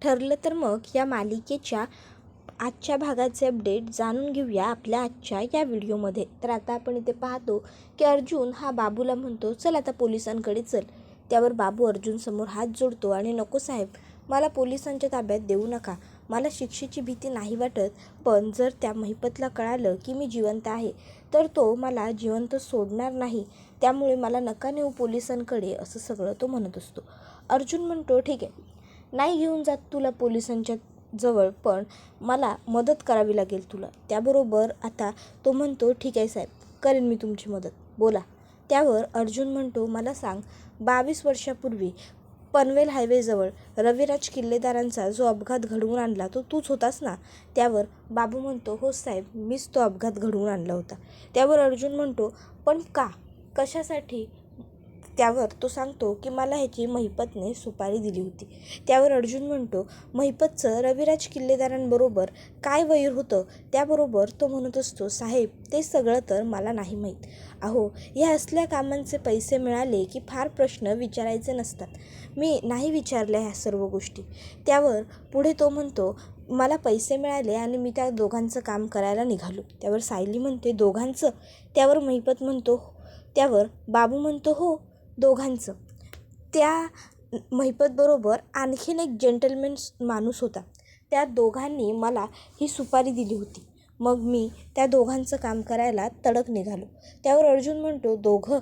ठरलं तर मग या मालिकेच्या आजच्या भागाचे अपडेट जाणून घेऊया आपल्या आजच्या या व्हिडिओमध्ये. तर आता आपण इथे पाहतो की अर्जुन हा बाबूला म्हणतो, चल आता पोलिसांकडे चल. त्यावर बाबू अर्जुनसमोर हात जोडतो आणि नको साहेब, मला पोलिसांच्या ताब्यात देऊ नका. मला शिक्षेची भीती नाही वाटत, पण जर त्या महिपतला कळालं की मी जिवंत आहे तर तो मला जिवंत सोडणार नाही. त्यामुळे मला नका नेऊ पोलिसांकडे, असं सगळं तो म्हणत असतो. अर्जुन म्हणतो, ठीक आहे, नाही घेऊन जात तुला पोलिसांच्या जवळ, पण मला मदत करावी लागेल तुला. त्याबरोबर आता तो म्हणतो, ठीक आहे साहेब, करेन मी तुमची मदत, बोला. त्यावर अर्जुन म्हणतो, मला सांग, 22 वर्षापूर्वी पनवेल हायवेजवळ रविराज किल्लेदारांचा जो अपघात घडवून आणला तो तूच होतास ना? त्यावर बाबू म्हणतो, हो साहेब, मीच तो अपघात घडवून आणला होता. त्यावर अर्जुन म्हणतो, पण का, कशासाठी? त्यावर तो सांगतो की मला ह्याची महिपतने सुपारी दिली होती. त्यावर अर्जुन म्हणतो, महिपतचं रविराज किल्लेदारांबरोबर काय वैर होतं? त्याबरोबर तो म्हणत असतो, साहेब, ते सगळं तर मला नाही माहीत. अहो, या असल्या कामांचे पैसे मिळाले की फार प्रश्न विचारायचे नसतात. मी नाही विचारल्या ह्या सर्व गोष्टी. त्यावर पुढे तो म्हणतो, मला पैसे मिळाले आणि मी त्या दोघांचं काम करायला निघालो. त्यावर सायली म्हणते, दोघांचं? त्यावर महिपत म्हणतो, त्यावर बाबू म्हणतो, हो, दोघांचं. त्या महिपतबरोबर आणखीन एक जेंटलमॅन माणूस होता. त्या दोघांनी मला ही सुपारी दिली होती. मग मी त्या दोघांचं काम करायला तडक निघालो. त्यावर अर्जुन म्हणतो, दोघं?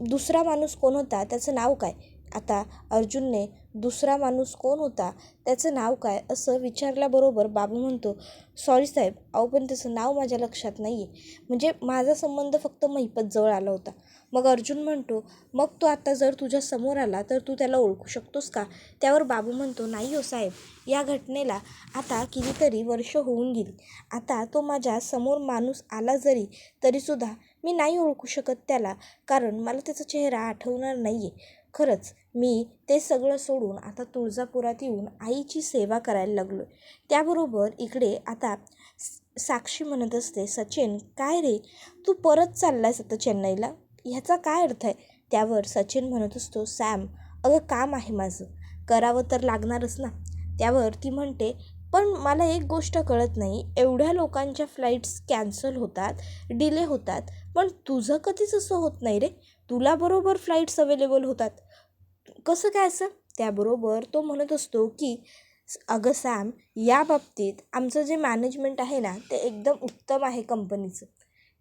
दुसरा माणूस कोण होता, त्याचं नाव काय? आता अर्जुनने दुसरा माणूस कोण होता, त्याचं नाव काय, असं विचारल्याबरोबर बाबू म्हणतो, सॉरी साहेब, अहो पण त्याचं नाव माझ्या लक्षात नाही आहे. म्हणजे माझा संबंध फक्त महिपतजवळ आला होता. मग अर्जुन म्हणतो, मग तो आता जर तुझ्या समोर आला तर तू त्याला ओळखू शकतोस का? त्यावर बाबू म्हणतो, नाही हो साहेब, या घटनेला आता कितीतरी वर्ष होऊन गेली. आता तो माझ्या समोर माणूस आला तरीसुद्धा मी नाही ओळखू शकत त्याला, कारण मला त्याचा चेहरा आठवणार नाही आहे. खरंच मी ते सगळं सोडून आता तुळजापुरात येऊन आईची सेवा करायला लागलो. त्याबरोबर इकडे आता साक्षी म्हणत असते, सचिन, काय रे, तू परत चाललायस आता चेन्नईला? ह्याचा काय अर्थ आहे? त्यावर सचिन म्हणत असतो, सॅम, अगं काम आहे माझं, करावं तर लागणारच ना. त्यावर ती म्हणते, पण मला एक गोष्ट कळत नाही, एवढ्या लोकांच्या फ्लाईट्स कॅन्सल होतात, डिले होतात, पण तुझं कधीच असं होत नाही रे. तुला बरोबर फ्लाईट्स अवेलेबल होतात, कसं काय असं? त्याबरोबर तो म्हणत असतो की अगं सॅम, या बाबतीत आमचं जे मॅनेजमेंट आहे ना, ते एकदम उत्तम आहे कंपनीचं.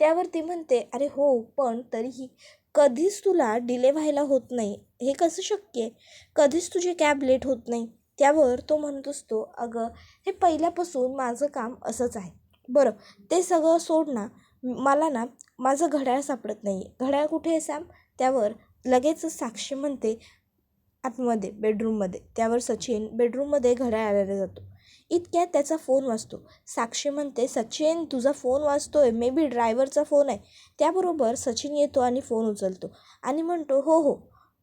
त्यावर ती म्हणते, अरे हो, पण तरीही कधीच तुला डिले व्हायला होत नाही, हे कसं शक्य आहे? कधीच तुझी कॅब लेट होत नाही. त्यावर तो म्हणत असतो, अगं, हे पहिल्यापासून माझं काम असंच आहे. बरं, ते सगळं सोड ना, मला ना माझं घड्याळ सापडत नाही आहे. घड्याळ कुठे आहे सॅम? त्यावर लगेच साक्षी म्हणते, आतमध्ये बेडरूममध्ये. त्यावर सचिन बेडरूममध्ये घड्याळ आणायला जातो. इतक्यात त्याचा फोन वाजतो. साक्षी म्हणते, सचिन, तुझा फोन वाजतोय, मे बी ड्रायव्हरचा फोन आहे. त्याबरोबर सचिन येतो आणि फोन उचलतो आणि म्हणतो, हो हो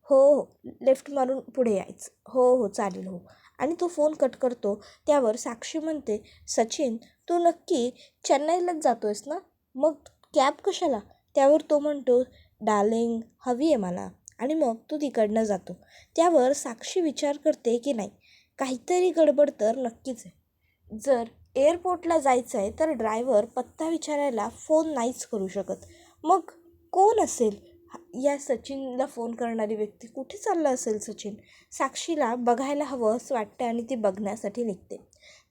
हो हो, लेफ्ट मारून पुढे यायचं, हो हो चालेल, हो, आणि तो फोन कट करतो. त्यावर साक्षी म्हणते, सचिन, तू नक्की चेन्नईलाच जातो आहेस ना? मग कॅब कशाला? त्यावर तो म्हणतो, डार्लिंग, हवी आहे मला, आणि मग तो तिकडनं जातो. त्यावर साक्षी विचार करते की नाही, काहीतरी गडबड तर नक्कीच आहे. जर एअरपोर्टला जायचं आहे तर ड्रायव्हर पत्ता विचारायला फोन नाहीच करू शकत. मग कोण असेल या सचिनला फोन करणारी व्यक्ती? कुठे चालला असेल सचिन? साक्षीला बघायला हवं असं वाटतं आणि ती बघण्यासाठी निघते.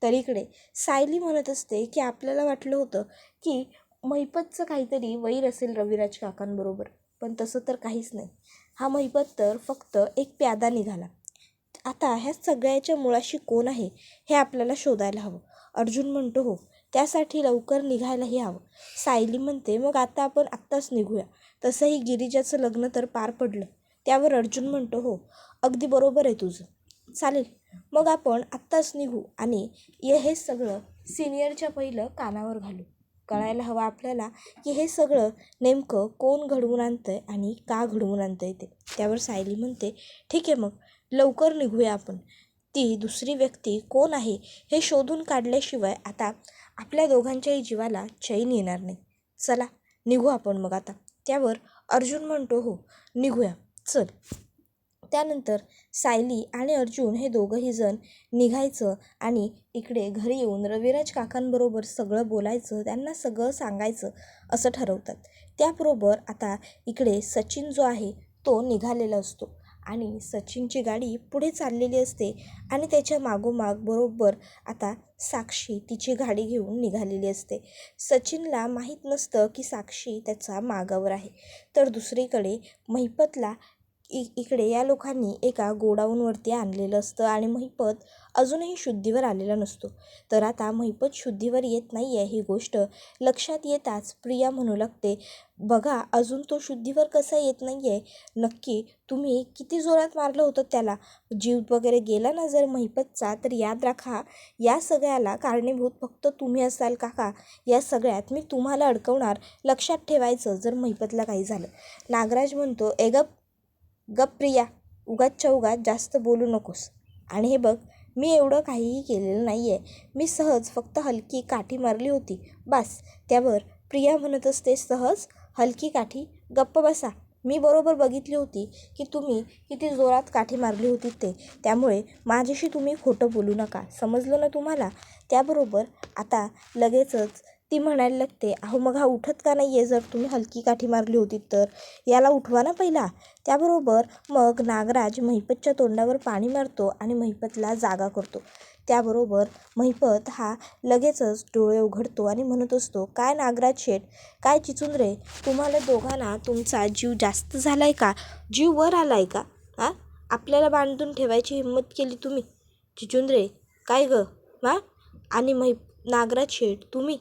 तर इकडे सायली म्हणत असते की आपल्याला वाटलं होतं की महिपतचं काहीतरी वैर असेल रविराज काकांबरोबर, पण तसं तर काहीच नाही. हा महिपत तर फक्त एक प्यादा निघाला. आता ह्या सगळ्याच्या मुळाशी कोण आहे हे आपल्याला शोधायला हवं. अर्जुन म्हणतो, हो, त्यासाठी लवकर निघायलाही हवं. सायली म्हणते, मग आता आपण आत्ताच निघूया, तसंही गिरिजाचं लग्न तर पार पडलं. त्यावर अर्जुन म्हणतो, हो, अगदी बरोबर आहे तुझं, चालेल, मग आपण आत्ताच निघू आणि हे सगळं सिनियरच्या पहिलं कानावर घालू. कळायला हवं आपल्याला की हे सगळं नेमकं कोण घडवून आणतं आहे आणि का घडवून आणतं आहे ते. त्यावर सायली म्हणते, ठीक आहे, मग लवकर निघूया आपण. ती दुसरी व्यक्ती कोण आहे हे शोधून काढल्याशिवाय आता आपल्या दोघांच्याही जीवाला चैन येणार नाही. चला निघू आपण मग आता. त्यावर अर्जुन म्हणतो, हो, निघूया, चल. त्यानंतर सायली आणि अर्जुन हे दोघंही जण निघायचं आणि इकडे घरी येऊन रविराज काकांबरोबर सगळं बोलायचं, त्यांना सगळं सांगायचं असं ठरवतात. त्याबरोबर आता इकडे सचिन जो आहे तो निघालेला असतो आणि सचिनची गाडी पुढे चाललेली असते आणि त्याच्या मागोमाग बरोबर आता साक्षी तिची गाडी घेऊन निघालेली असते. सचिनला माहीत नसतं की साक्षी त्याचा मागावर आहे. तर दुसरीकडे महिपतला इकडे या लोकांनी एका गोडाऊनवरती आणलेलं असतं आणि महिपत अजूनही शुद्धीवर आलेला नसतो. तर आता महिपत शुद्धीवर येत नाही आहे ही गोष्ट लक्षात येताच प्रिया म्हणू लागते, बघा अजून तो शुद्धीवर कसा येत नाही आहे, नक्की तुम्ही किती जोरात मारलं होतं त्याला, जीव वगैरे गेला ना जर महिपतचा तर याद राखा या सगळ्याला कारणीभूत फक्त तुम्ही असाल काका, या सगळ्यात मी तुम्हाला अडकवणार, लक्षात ठेवायचं जर महिपतला काही झालं. नागराज म्हणतो, गप प्रिया, उगाचच्या उगाच जास्त बोलू नकोस. आणि हे बघ मी एवढं काहीही केलेलं नाही आहे, मी सहज फक्त हलकी काठी मारली होती बस. त्यावर प्रिया म्हणत असते, सहज हलकी काठी, गप्प बसा, मी बरोबर बघितली होती की तुम्ही किती जोरात काठी मारली होती ते, त्यामुळे माझ्याशी तुम्ही खोटं बोलू नका, समजलं ना तुम्हाला. त्याबरोबर आता लगेचच ती म्हणायला लागते, अहो मग हा उठत का नाही आहे, जर तुम्ही हलकी काठी मारली होती तर याला उठवा ना पहिला. त्याबरोबर मग नागराज महिपतच्या तोंडावर पाणी मारतो आणि महिपतला जागा करतो. त्याबरोबर महिपत हा लगेचच डोळे उघडतो आणि म्हणत असतो, काय नागराज शेठ, काय चिचुंद्रे, तुम्हाला दोघांना तुमचा जीव जास्त झाला आहे का, जीव वर आला आहे का, आपल्याला बांधून ठेवायची हिंमत केली तुम्ही चिचुंद्रे, काय गं आणि नागराज शेठ तुम्ही,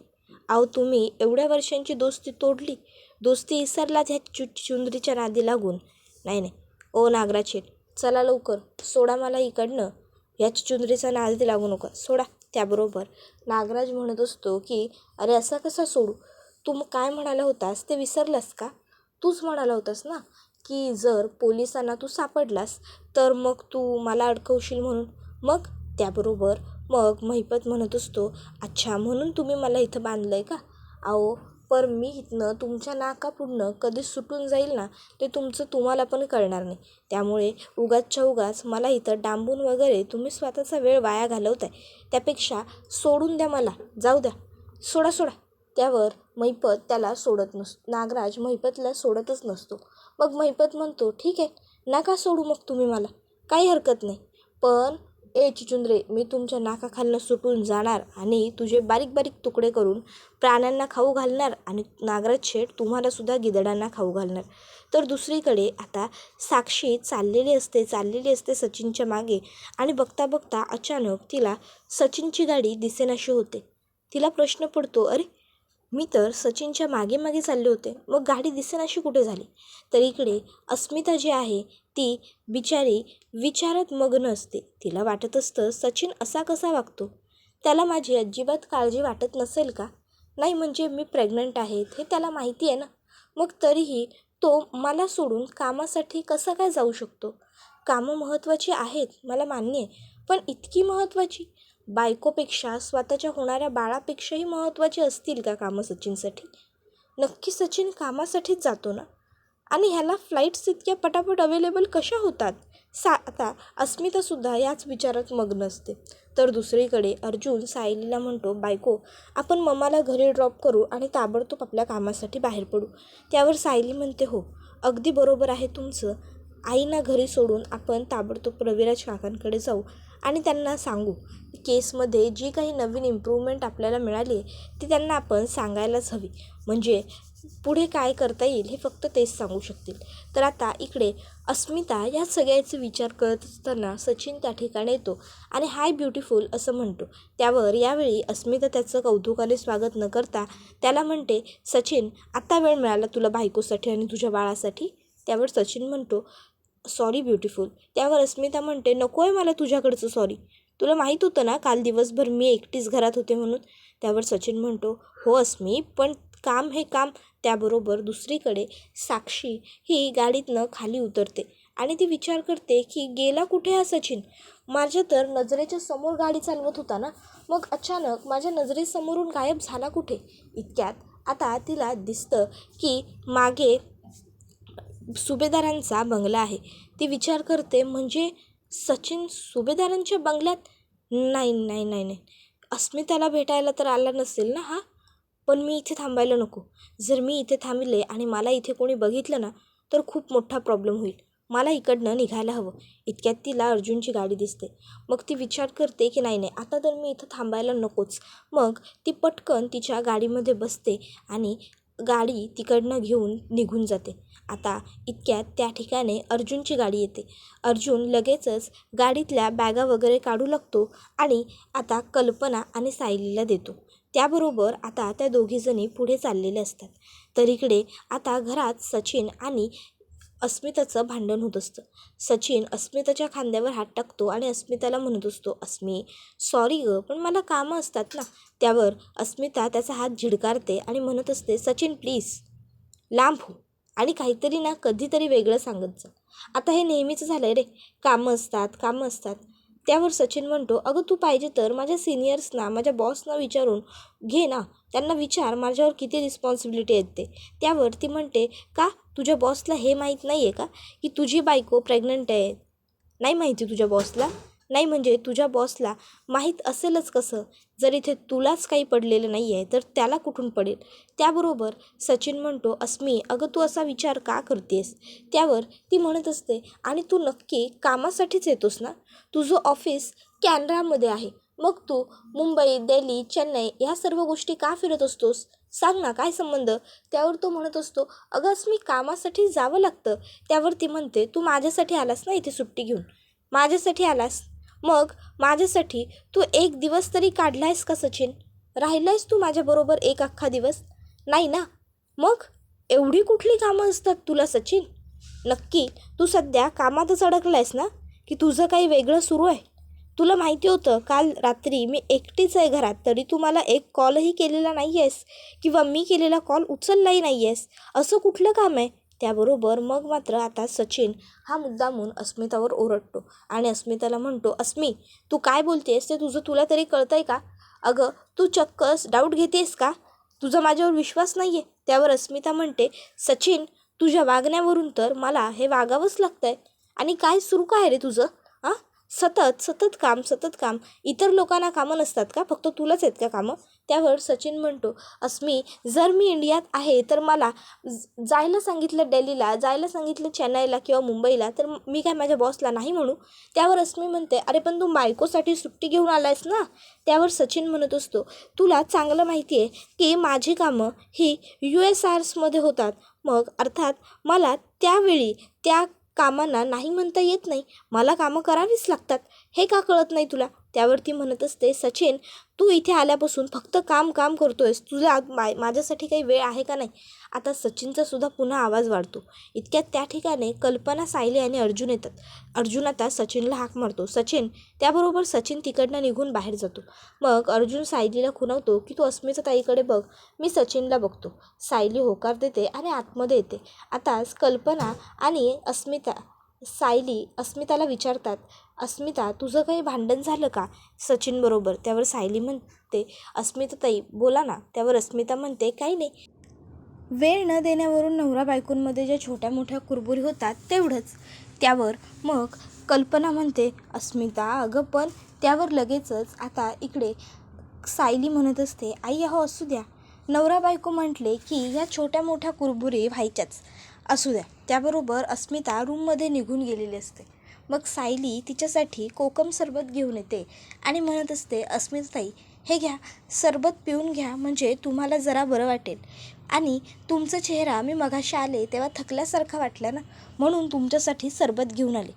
अहो तुम्ही एवढ्या वर्षांची दोस्ती तोडली, दोस्ती विसरलात ह्या चिचुंद्रीच्या नादी लागून. नाही ओ नागराज शेठ, चला लवकर सोडा मला इकडनं, या चिचुंद्रीचा नादी लागू नका, सोडा. त्याबरोबर नागराज म्हणत असतो की अरे असा कसा सोडू, तू काय म्हणाला होतास ते विसरलास का, तूच म्हणाला होतास ना की जर पोलिसांना तू सापडलास तर मग तू मला अडकवशील म्हणून. मग त्याबरोबर मग महिपत म्हणत असतो, अच्छा म्हणून तुम्ही मला इथं बांधलं आहे का, अहो पर मी इथनं तुमच्या नाकापुढनं कधी सुटून जाईल ना ते तुमचं तुम्हाला पण कळणार नाही, त्यामुळे उगाचच्या उगाच मला इथं डांबून वगैरे तुम्ही स्वतःचा वेळ वाया घालवताय, त्यापेक्षा सोडून द्या मला, जाऊ द्या, सोडा. त्यावर महिपत त्याला सोडत नसतो, नागराज महिपतला सोडतच नसतो. मग महिपत म्हणतो, ठीक आहे नका सोडू मग तुम्ही मला, काही हरकत नाही, पण चिचुंद्रे मी तुमच्या नाकाखालनं सुटून जाणार आणि तुझे बारीक बारीक तुकडे करून प्राण्यांना खाऊ घालणार आणि नागराज शेठ तुम्हालासुद्धा गिधडांना खाऊ घालणार. तर दुसरीकडे आता साक्षी चाललेली असते सचिनच्या मागे आणि बघता बघता अचानक तिला सचिनची गाडी दिसेनाशी होते. तिला प्रश्न पडतो, अरे मी तर सचिनच्या मागे मागे चालले होते, मग गाडी दिसेनाशी कुठे झाली. तर इकडे अस्मिता जी आहे ती बिचारी विचारात मग्न असते. तिला वाटत असतं सचिन असा कसा वागतो, त्याला माझी अजिबात काळजी वाटत नसेल का, नाही म्हणजे मी प्रेग्नंट आहे हे त्याला माहिती आहे ना, मग तरीही तो मला सोडून कामासाठी कसा काय जाऊ शकतो. कामं महत्त्वाची आहेत मला मान्य आहे, पण इतकी महत्त्वाची, बायकोपेक्षा स्वतःच्या होणाऱ्या बाळापेक्षाही महत्त्वाची असतील का कामं सचिनसाठी. नक्की सचिन कामासाठीच जातो ना, आणि ह्याला फ्लाईट्स इतक्या पटापट अवेलेबल कशा होतात. आता अस्मितासुद्धा याच विचारात मग्न असते. तर दुसरीकडे अर्जुन सायलीला म्हणतो, बायको आपण मम्माला घरी ड्रॉप करू आणि ताबडतोब आपल्या कामासाठी बाहेर पडू. त्यावर सायली म्हणते, हो अगदी बरोबर आहे तुमचं, आईना घरी सोडून आपण ताबडतोब रविराज काकांकडे जाऊ आणि त्यांना सांगू केसमध्ये जी काही नवीन इम्प्रूव्हमेंट आपल्याला मिळाली आहे ती त्यांना आपण सांगायलाच हवी, म्हणजे पुढे काय करता येईल हे फक्त तेच सांगू शकतील. तर आता इकडे अस्मिता या सगळ्याचे विचार करत असताना सचिन त्या ठिकाणी येतो आणि हाय ब्युटिफुल असं म्हणतो. त्यावर यावेळी अस्मिता त्याचं कौतुकाने स्वागत न करता त्याला म्हणते, सचिन आत्ता वेळ मिळाला तुला बायकोसाठी आणि तुझ्या बाळासाठी. त्यावर सचिन म्हणतो, सॉरी ब्युटिफुल. त्यावर अस्मिता म्हणते, नको आहे मला तुझ्याकडचं सॉरी, तुला माहीत होतं ना काल दिवसभर मी एकटीच घरात होते म्हणून. त्यावर सचिन म्हणतो, हो अस्मी, पण काम हे काम. त्याबरोबर दुसरीकडे साक्षी ही गाडीतनं खाली उतरते आणि ती विचार करते की गेला कुठे हा सचिन, माझ्या तर नजरेच्या समोर गाडी चालवत होता ना, मग अचानक माझ्या नजरेसमोरून गायब झाला कुठे. इतक्यात आता तिला दिसतं की मागे सुभेदारांचा बंगला आहे. ती विचार करते, म्हणजे सचिन सुभेदारांच्या बंगल्यात? नाही नाही नाही नाही, अस्मिताला भेटायला तर आला नसेल ना हा? पण मी इथे थांबायला नको. जर मी इथे थांबले आणि मला इथे कोणी बघितलं ना तर खूप मोठा प्रॉब्लेम होईल. मला इकडनं निघायला हवं. इतक्यात तिला अर्जुनची गाडी दिसते. मग ती विचार करते की नाही नाही, आता तर मी इथं थांबायला नकोच. मग ती पटकन तिच्या गाडीमध्ये बसते आणि गाडी तिकडनं घेऊन निघून जाते. आता इतक्यात त्या ठिकाणी अर्जुनची गाडी येते. अर्जुन लगेचच गाडीतल्या बॅगा वगैरे काढू लागतो आणि आता कल्पना आणि सायलीला देतो. त्याबरोबर आता त्या दोघीजणी पुढे चाललेले असतात. तर इकडे आता घरात सचिन आणि अस्मिताचं भांडण होत असतं. सचिन अस्मिताच्या खांद्यावर हात टाकतो आणि अस्मिताला म्हणत असतो, अस्मी सॉरी गं, पण मला कामं असतात ना. त्यावर अस्मिता त्याचा हात झिडकारते आणि म्हणत असते, सचिन प्लीज लांब हो आणि काहीतरी ना कधीतरी वेगळं सांगत जा. आता हे नेहमीच झालं आहे रे, कामं असतात कामं असतात. त्यावर सचिन म्हणतो, अगं तू पाहिजे तर माझ्या सिनियर्सना, माझ्या बॉसना विचारून घे ना. त्यांना विचार माझ्यावर किती रिस्पॉन्सिबिलिटी आहेत ते. त्यावर ती म्हणते, का तुझ्या बॉसला हे माहीत नाही आहे का की तुझी बायको प्रेग्नंट आहे? नाही माहिती तुझ्या बॉसला? नाही म्हणजे तुझ्या बॉसला माहीत असेलच कसं? जर इथे तुलाच काही पडलेलं नाही आहे तर त्याला कुठून पडेल? त्याबरोबर सचिन म्हणतो, अस्मी अगं तू असा विचार का करतेस? त्यावर ती म्हणत असते, आणि तू नक्की कामासाठीच येतोस ना? तुझं ऑफिस कॅनरामध्ये आहे, मग तू मुंबई, दिल्ली, चेन्नई ह्या सर्व गोष्टी का फिरत असतोस? सांग ना, काय संबंध? त्यावर तो म्हणत असतो, अगं अस्मी कामासाठी जावं लागतं. त्यावर ती म्हणते, तू माझ्यासाठी आलास ना इथे सुट्टी घेऊन? माझ्यासाठी आलास? मग माझ्यासाठी तू एक दिवस तरी काढला आहेस का सचिन? राहिलायस तू माझ्याबरोबर एक अख्खा दिवस? नाही ना. मग एवढी कुठली कामं असतात तुला सचिन? नक्की तू सध्या कामातच अडकलायस ना की तुझं काही वेगळं सुरू आहे? तुला माहिती होतं काल रात्री मी एकटीच आहे घरात, तरी तू मला एक कॉलही केलेला नाही आहेस किंवा मी केलेला कॉल उचललाही नाही आहेस. असं कुठलं काम आहे? त्याबरोबर मग मात्र आता सचिन हा मुद्दामून अस्मितावर ओरडतो आणि अस्मिताला म्हणतो, अस्मी तू काय बोलतेस ते तुला तरी कळतंय का? अगं तू चक्कस डाऊट घेतेस का? तुझा माझ्यावर विश्वास नाही आहे? त्यावर अस्मिता म्हणते, सचिन तुझ्या वागण्यावरून तर मला हे वागावंच लागतं आहे. आणि काय सुरू काय रे तुझं? हां, सतत सतत काम सतत काम. इतर लोकांना कामं नसतात का? फक्त तुलाच आहेत का कामं? त्यावर सचिन म्हणतो, अस्मी जर मी इंडियात आहे तर मला जायला सांगितलं दिल्लीला, जायला सांगितलं चेन्नईला किंवा मुंबईला, तर मी काय माझ्या बॉसला नाही म्हणू? त्यावर अस्मी म्हणते, अरे पण तू बायकोसाठी सुट्टी घेऊन आलायस ना? त्यावर सचिन म्हणत असतो, तुला चांगलं माहिती आहे की माझी कामं ही USRSमध्ये होतात. मग अर्थात मला त्यावेळी त्या कामांना नाही म्हणता येत नाही. मला कामं करावीच लागतात. हे का कळत नाही तुला? त्यावर ती म्हणत असते, सचिन तू इथे आल्यापासून फक्त काम काम करतोयस. तुला माझ्यासाठी काही वेळ आहे का नाही? आता सचिनचा सुद्धा पुन्हा आवाज वाढतो. इतक्यात त्या ठिकाणी कल्पना, सायली आणि अर्जुन येतात. अर्जुन आता सचिनला हाक मारतो, सचिन. त्याबरोबर सचिन तिकडनं निघून बाहेर जातो. मग अर्जुन सायलीला खुणावतो की तू अस्मिता ताईकडे बघ, मी सचिनला बघतो. सायली होकार देते आणि आतमध्ये येते. आताच कल्पना आणि सायली अस्मिताला विचारतात, अस्मिता तुझं काही भांडण झालं का सचिनबरोबर? त्यावर सायली म्हणते, अस्मिता ताई बोला ना. त्यावर अस्मिता म्हणते, काही नाही, वेळ न देण्यावरून नवरा बायकोंमध्ये ज्या छोट्या मोठ्या कुरबुरी होतात तेवढंच. त्यावर मग कल्पना म्हणते, अस्मिता अगं पण. त्यावर लगेचच आता इकडे सायली म्हणत असते, आई अहो असू द्या, नवरा बायको म्हटले की या छोट्या मोठ्या कुरबुरी व्हायच्याच, असू द्या. त्याबरोबर अस्मिता रूममध्ये निघून गेलेली असते. मग सायली तिच्यासाठी कोकम सरबत घेऊन येते आणि म्हणत असते, अस्मिताताई हे घ्या, सरबत पिऊन घ्या, म्हणजे तुम्हाला जरा बरं वाटेल. आणि तुमचा चेहरा मी मगाशी आले तेव्हा थकल्यासारखा वाटला ना, म्हणून तुमच्यासाठी सरबत घेऊन आले.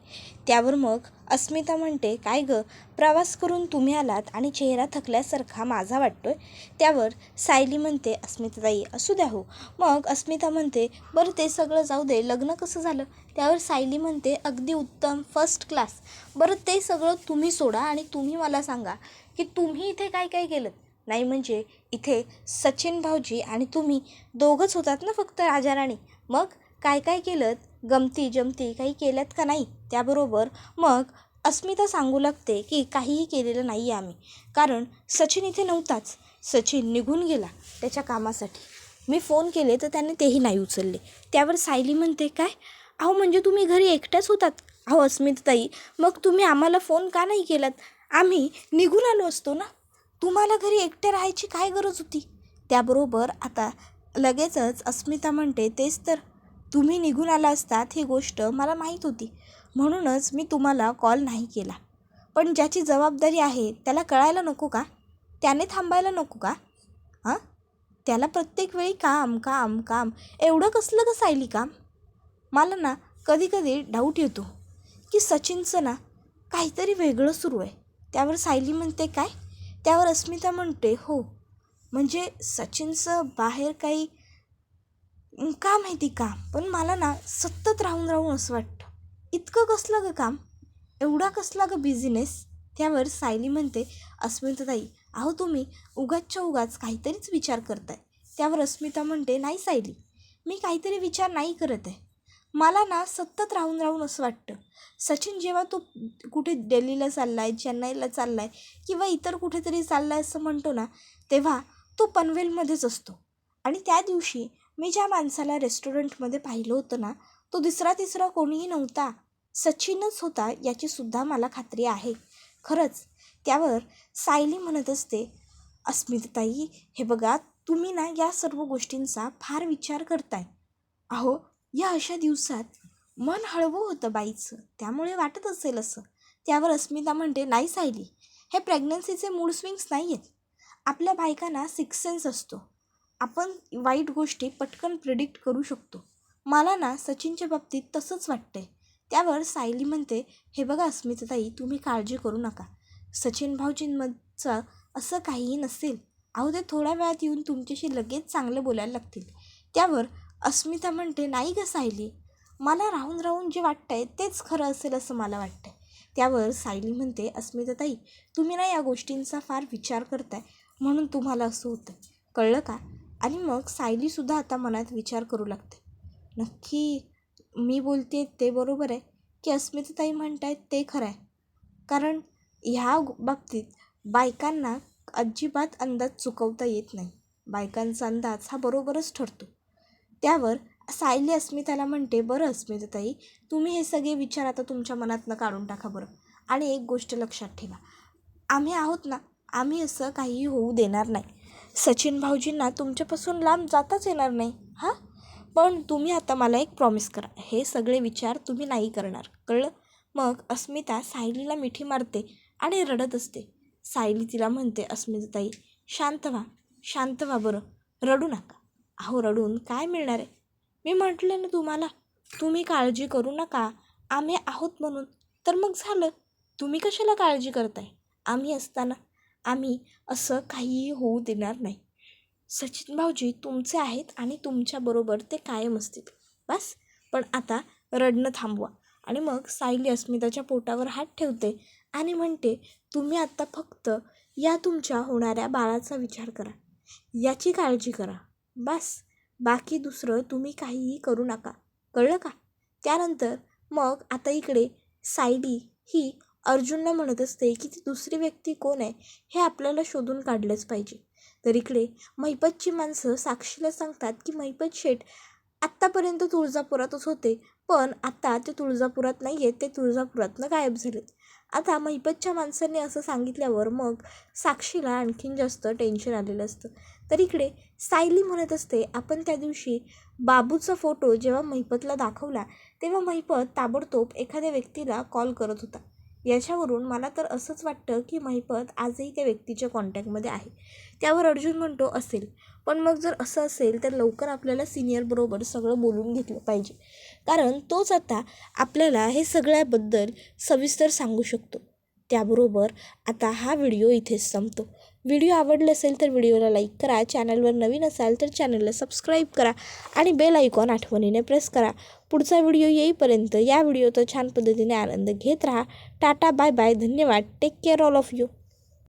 त्यावर मग अस्मिता म्हणते, काय गं, प्रवास करून तुम्ही आलात आणि चेहरा थकल्यासारखा माझा वाटतोय? त्यावर सायली म्हणते, अस्मिताताई असू द्या हो. मग अस्मिता म्हणते, बरं ते सगळं जाऊ दे, लग्न कसं झालं? त्यावर सायली म्हणते, अगदी उत्तम, फर्स्ट क्लास. बरं ते सगळं तुम्ही सोडा आणि तुम्ही मला सांगा की तुम्ही इथे काय काय केलं? नाही म्हणजे इथे सचिन भाऊजी आणि तुम्ही दोघंच होतात ना फक्त राजाराणी? मग काय काय केलं? गमती जमती काही केल्यात का नाही? त्याबरोबर मग अस्मिता सांगू लागते की काहीही केलेलं नाही आहे आम्ही, कारण सचिन इथे नव्हताच. सचिन निघून गेला त्याच्या कामासाठी. मी फोन केले तर त्याने तेही नाही उचलले. त्यावर सायली म्हणते, काय अहो म्हणजे तुम्ही घरी एकट्याच होतात? अहो अस्मिताताई, मग तुम्ही आम्हाला फोन का नाही केलात? आम्ही निघून आलो असतो ना. तुम्हाला घरी एकट्या राहायची काय गरज होती? त्याबरोबर आता लगेचच अस्मिता म्हणते, तेच तर, तुम्ही निघून आला असतात ही गोष्ट मला माहीत होती, म्हणूनच मी तुम्हाला कॉल नाही केला. पण ज्याची जबाबदारी आहे त्याला कळायला नको का? त्याने थांबायला नको का? हां, त्याला प्रत्येक वेळी काम काम काम, एवढं कसलं का सायली काम? मला ना कधी कधी डाऊट येतो की सचिनचं ना काहीतरी वेगळं सुरू आहे. त्यावर सायली म्हणते, काय? त्यावर अस्मिता म्हणते, हो, म्हणजे सचिनचं बाहेर काही का माहिती का, पण मला ना सतत राहून राहून असं वाटतं, इतकं कसलं ग काम, एवढा कसला ग बिझिनेस? त्यावर सायली म्हणते, अस्मिताताई, अहो तुम्ही उगाचच्या उगाच काहीतरीच विचार करताय. त्यावर अस्मिता म्हणते, नाही सायली, मी काहीतरी विचार नाही करत आहे. मला ना सतत राहून राहून असं वाटतं, सचिन जेव्हा तो कुठे दिल्लीला चालला आहे, चेन्नईला चालला आहे किंवा इतर कुठेतरी चालला आहे असं म्हणतो ना, तेव्हा तो पनवेलमध्येच असतो. आणि त्या दिवशी मी ज्या माणसाला रेस्टॉरंटमध्ये पाहिलं होतं ना, तो दुसरा तिसरा कोणीही नव्हता, सचिनच होता, याचीसुद्धा मला खात्री आहे. खरंच. त्यावर सायली म्हणत असते, अस्मिताताई, हे बघा, तुम्ही ना या सर्व गोष्टींचा फार विचार करताय. अहो, या अशा दिवसात मन हळवं होतं बाईचं, त्यामुळे वाटत असेल असं. त्यावर अस्मिता म्हणते, नाही सायली, हे प्रेग्नन्सीचे मूड स्विंग्स नाही आहेत. आपल्या बायकांना सिक्स सेन्स असतो, आपण वाईट गोष्टी पटकन प्रिडिक्ट करू शकतो. मला ना सचिनच्या बाबतीत तसंच वाटतंय. त्यावर सायली म्हणते, हे बघा अस्मिताताई, तुम्ही काळजी करू नका. सचिन भाऊजींचं असं काहीही नसेल. अहो, ते थोड्या वेळात येऊन तुमच्याशी लगेच चांगलं बोलायला लागतील. त्यावर अस्मिता म्हणते, नाही ग सायली, मला राहून राहून जे वाटतंय तेच खरं असेल असं मला वाटतंय. त्यावर सायली म्हणते, अस्मिताताई, तुम्ही ना या गोष्टींचा फार विचार करताय, म्हणून तुम्हाला असं होतं, कळलं का? आणि मग सायलीसुद्धा आता मनात विचार करू लागते, नक्की मी बोलते ते बरोबर आहे की अस्मिताताई म्हणतायत ते खरं आहे? कारण ह्या बाबतीत बायकांना अजिबात अंदाज चुकवता येत नाही. बायकांचा अंदाज हा बरोबरच ठरतो. त्यावर सायली अस्मिताला म्हणते, बरं अस्मिताताई, तुम्ही हे सगळे विचार आता तुमच्या मनातनं काढून टाका बरं. आणि एक गोष्ट लक्षात ठेवा, आम्ही आहोत ना, आम्ही असं काहीही होऊ देणार नाही. सचिन भाऊजींना तुमच्यापासून लांब जाताच येणार नाही. हां, पण तुम्ही आता मला एक प्रॉमिस करा, हे सगळे विचार तुम्ही नाही करणार, कळलं? मग अस्मिता सायलीला मिठी मारते आणि रडत असते. सायली तिला म्हणते, अस्मिताताई, शांत व्हा, शांत व्हा बरं, रडू नका. अहो, रडून काय मिळणार आहे? मी म्हटलं ना तुम्हाला, तुम्ही काळजी करू नका, आम्ही आहोत म्हणून. तर मग झालं, तुम्ही कशाला काळजी करताय? आम्ही असताना आम्ही असं काहीही होऊ देणार नाही. सचिन भाऊजी तुमचे आहेत आणि तुमच्याबरोबर ते कायम असतील. बस, पण आता रडणं थांबवा. आणि मग सायली अस्मिताच्या पोटावर हात ठेवते आणि म्हणते, तुम्ही आता फक्त या तुमच्या होणाऱ्या बाळाचा विचार करा, याची काळजी करा, बस. बाकी दुसरं तुम्ही काहीही करू नका, कळलं का? त्यानंतर मग आता इकडे सायली ही अर्जुनला म्हणत असते की ती दुसरी व्यक्ती कोण आहे हे आपल्याला शोधून काढलंच पाहिजे. तर इकडे महिपतची माणसं साक्षीला सांगतात की महिपत शेठ आत्तापर्यंत तुळजापुरातच होते, पण आता ते तुळजापुरात नाही आहेत, ते तुळजापुरातनं गायब झालेत. आता महिपतच्या माणसांनी असं सांगितल्यावर मग साक्षीला आणखीन जास्त टेन्शन आलेलं असतं. तर इकडे सायली म्हणत असते, आपण त्या दिवशी बाबूचा फोटो जेव्हा महिपतला दाखवला तेव्हा महिपत ताबडतोब एखाद्या व्यक्तीला कॉल करत होता. याच्यावरून मला तर असंच वाटतं की महिपत आजही त्या व्यक्तीच्या कॉन्टॅक्टमध्ये आहे. त्यावर अर्जुन म्हणतो, असेल, पण मग जर असं असेल तर लवकर आपल्याला सिनियरबरोबर सगळं बोलून घेतलं पाहिजे, कारण तोच आता आपल्याला हे सगळ्याबद्दल सविस्तर सांगू शकतो. त्याबरोबर आता हा व्हिडिओ इथेच संपतो. व्हिडिओ आवडला असेल तर व्हिडिओला लाईक करा, चॅनलवर नवीन असाल तर चॅनलला सबस्क्राईब करा आणि बेल आयकॉन आठवणीने प्रेस करा. पुढचा व्हिडिओ येईपर्यंत या व्हिडिओचा छान पद्धतीने आनंद घेत राहा. टाटा, बाय बाय, धन्यवाद, take care all of you.